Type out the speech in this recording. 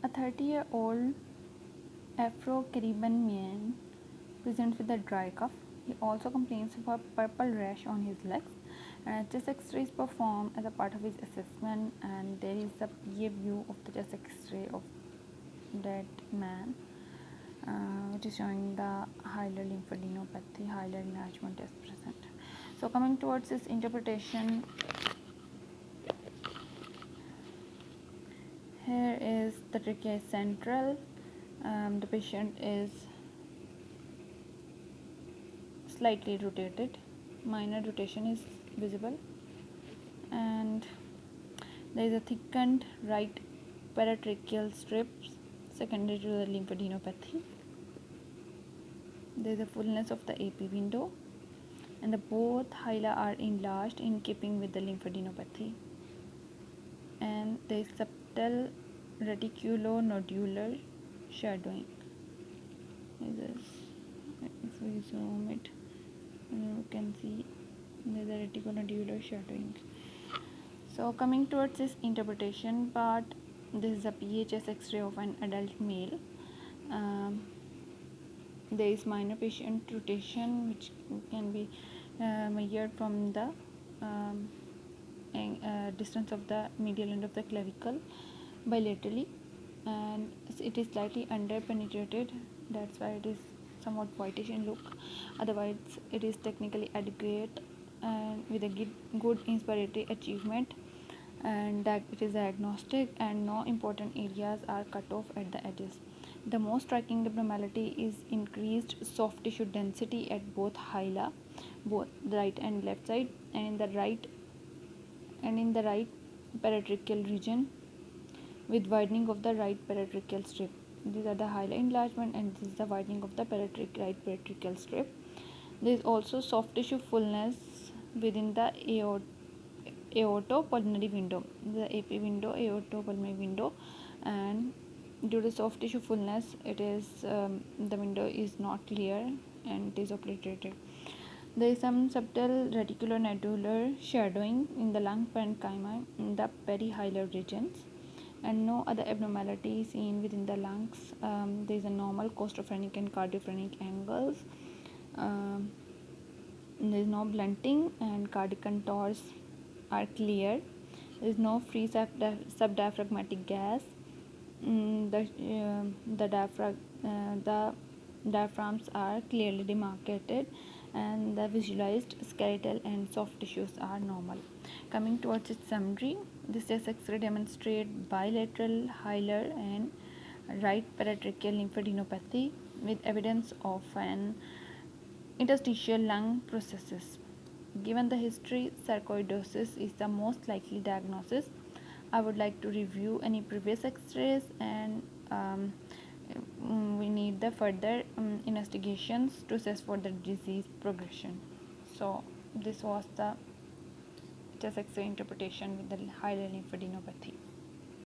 A 30-year-old Afro-Caribbean man presents with a dry cough. He also complains of a purple rash on his legs. Chest X-ray is performed as a part of his assessment, and there is a PA view of the chest X-ray of that man, which is showing the hilar lymphadenopathy, hilar enlargement is present. So coming towards this interpretation, here is the trachea is central. The patient is slightly rotated, minor rotation is visible, and there is a thickened right paratracheal strip secondary to the lymphadenopathy. There is a fullness of the AP window, and the both hila are enlarged in keeping with the lymphadenopathy, and there is subtle reticulonodular shadowing. If we zoom it, you can see there is a reticulonodular shadowing. So coming towards this interpretation part, this is a PHS X-ray of an adult male. There is minor patient rotation which can be measured from the distance of the medial end of the clavicle bilaterally, and it is slightly under penetrated, that's why it is somewhat whitish in look. Otherwise it is technically adequate and with a good inspiratory achievement, and that it is diagnostic, and no important areas are cut off at the edges. The most striking abnormality is increased soft tissue density at both hila, both the right and left side, and in the right paratracheal region, with widening of the right paratracheal strip. These are the hila enlargement, and this is the widening of the right paratracheal strip. There is also soft tissue fullness within the aortopulmonary window, the AP window, aortopulmonary window, and due to soft tissue fullness, it is the window is not clear and it is obliterated. There is some subtle reticulonodular shadowing in the lung parenchyma in the perihilar regions, and no other abnormality seen within the lungs. There is a normal costophrenic and cardiophrenic angles. There is no blunting, and cardiac contours are clear. There is no free subdiaphragmatic gas. The diaphragms are clearly demarcated, and the visualized skeletal and soft tissues are normal. Coming towards its summary, this chest X-ray demonstrates bilateral hilar and right paratracheal lymphadenopathy with evidence of an interstitial lung processes. Given the history, sarcoidosis is the most likely diagnosis. I would like to review any previous X-rays, and we need the further investigations to assess for the disease progression. So this was the chest X-ray interpretation with the hilar lymphadenopathy.